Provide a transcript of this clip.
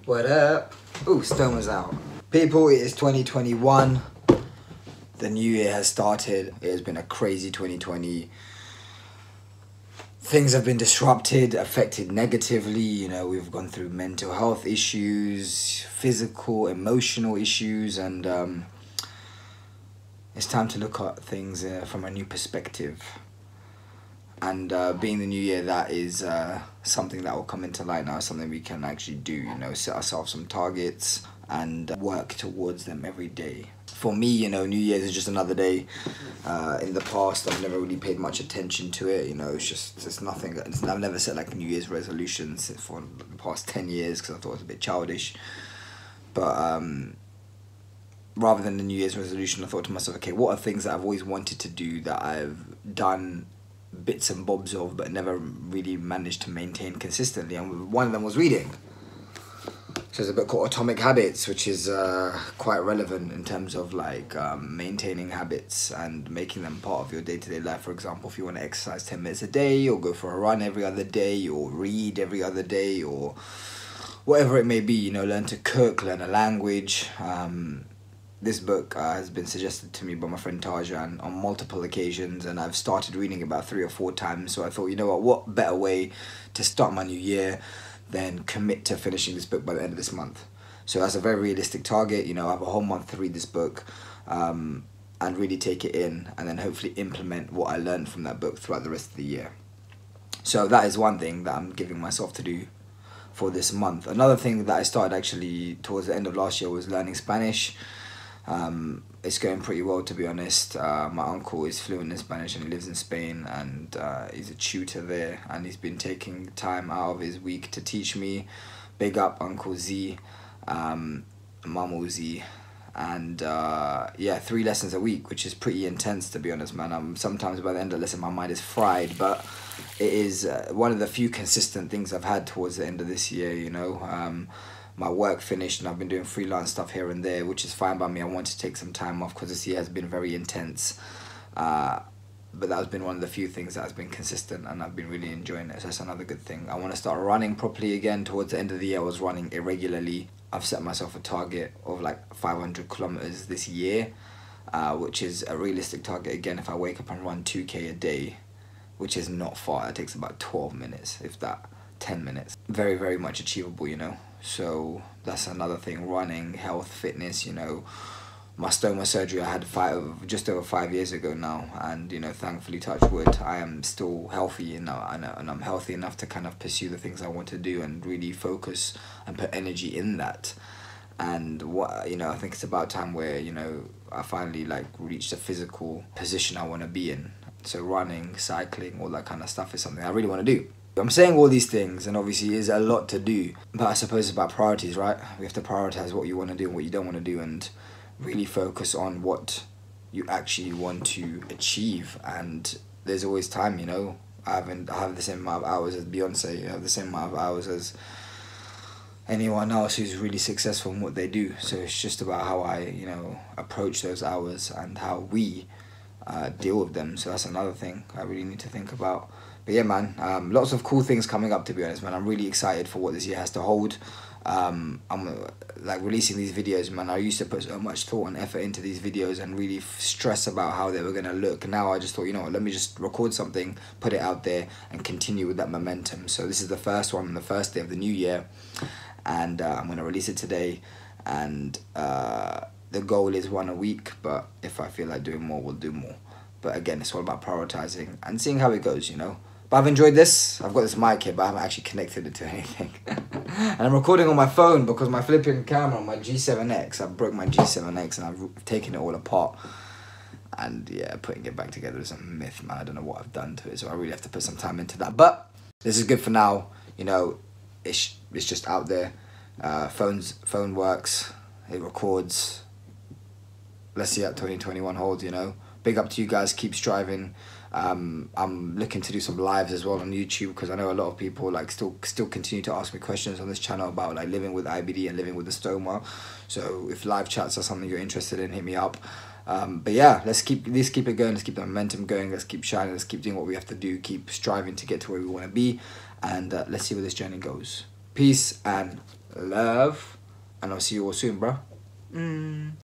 What up? Ooh, Stone was out. People, it is 2021. The new year has started. It has been a crazy 2020. Things have been disrupted, affected negatively. You know, we've gone through mental health issues, physical, emotional issues, and it's time to look at things from a new perspective. And being the new year, that is something that will come into light now, something we can actually do, you know, set ourselves some targets and work towards them every day. For me, you know, New Year's is just another day. In the past, I've never really paid much attention to it, you know, it's nothing. I've never set like New Year's resolutions for the past 10 years because I thought it was a bit childish. But rather than the New Year's resolution, I thought to myself, okay, what are things that I've always wanted to do that I've done bits and bobs of but never really managed to maintain consistently, and one of them was reading. So there's a book called Atomic Habits, which is quite relevant in terms of like maintaining habits and making them part of your day-to-day life. For example, if you want to exercise 10 minutes a day, or go for a run every other day, or read every other day, or whatever it may be, you know, learn to cook, learn a language. This book has been suggested to me by my friend Tajan on multiple occasions, and I've started reading about 3 or 4 times. So I thought, you know what better way to start my new year than commit to finishing this book by the end of this month. So that's a very realistic target. You know, I have a whole month to read this book and really take it in, and then hopefully implement what I learned from that book throughout the rest of the year. So that is one thing that I'm giving myself to do for this month. Another thing that I started actually towards the end of last year was learning Spanish. It's going pretty well, to be honest. My uncle is fluent in Spanish and he lives in Spain, and he's a tutor there, and he's been taking time out of his week to teach me. Big up Uncle Z, Mamu Z, and yeah, 3 lessons a week, which is pretty intense, to be honest, man. Sometimes by the end of the lesson my mind is fried, but it is one of the few consistent things I've had towards the end of this year, you know. My work finished and I've been doing freelance stuff here and there, which is fine by me. I want to take some time off because this year has been very intense. But that has been one of the few things that has been consistent, and I've been really enjoying it. So that's another good thing. I want to start running properly again. Towards the end of the year, I was running irregularly. I've set myself a target of like 500 kilometers this year, which is a realistic target. Again, if I wake up and run 2K a day, which is not far, it takes about 12 minutes, if that, 10 minutes. Very, very much achievable, you know. So that's another thing. Running, health, fitness, you know. My stoma surgery I had just over 5 years ago now, and you know, thankfully, touch wood, I am still healthy, you know, and I'm healthy enough to kind of pursue the things I want to do and really focus and put energy in that. And what, you know, I think it's about time where, you know, I finally like reached a physical position I want to be in. So running, cycling, all that kind of stuff is something I really want to do. I'm saying all these things, and obviously it's a lot to do, but I suppose it's about priorities, right? We have to prioritize what you want to do and what you don't want to do, and really focus on what you actually want to achieve. And there's always time, you know. I have the same amount of hours as Beyonce. I have the same amount of hours as anyone else who's really successful in what they do. So it's just about how I, you know, approach those hours and how we deal with them. So that's another thing I really need to think about. But yeah, man, lots of cool things coming up, to be honest, man. I'm really excited for what this year has to hold. I'm like releasing these videos, man. I used to put so much thought and effort into these videos and really stress about how they were going to look. Now I just thought, you know what, let me just record something, put it out there, and continue with that momentum. So this is the first one, the first day of the new year, and I'm going to release it today. And the goal is 1 a week, but if I feel like doing more, we'll do more. But again, it's all about prioritizing and seeing how it goes, you know. But I've enjoyed this. I've got this mic here, but I haven't actually connected it to anything. And I'm recording on my phone because my flipping camera, my G7X, I broke my G7X and I've taken it all apart. And yeah, putting it back together is a myth, man. I don't know what I've done to it, so I really have to put some time into that. But this is good for now. You know, it's just out there. Phone works. It records. Let's see how 2021 holds, you know. Big up to you guys. Keep striving. I'm looking to do some lives as well on YouTube, because I know a lot of people like still continue to ask me questions on this channel about like living with IBD and living with the stoma. So if live chats are something you're interested in, hit me up. But yeah, let's keep it going. Let's keep the momentum going. Let's keep shining. Let's keep doing what we have to do. Keep striving to get to where we want to be, and let's see where this journey goes. Peace and love, and I'll see you all soon, bro.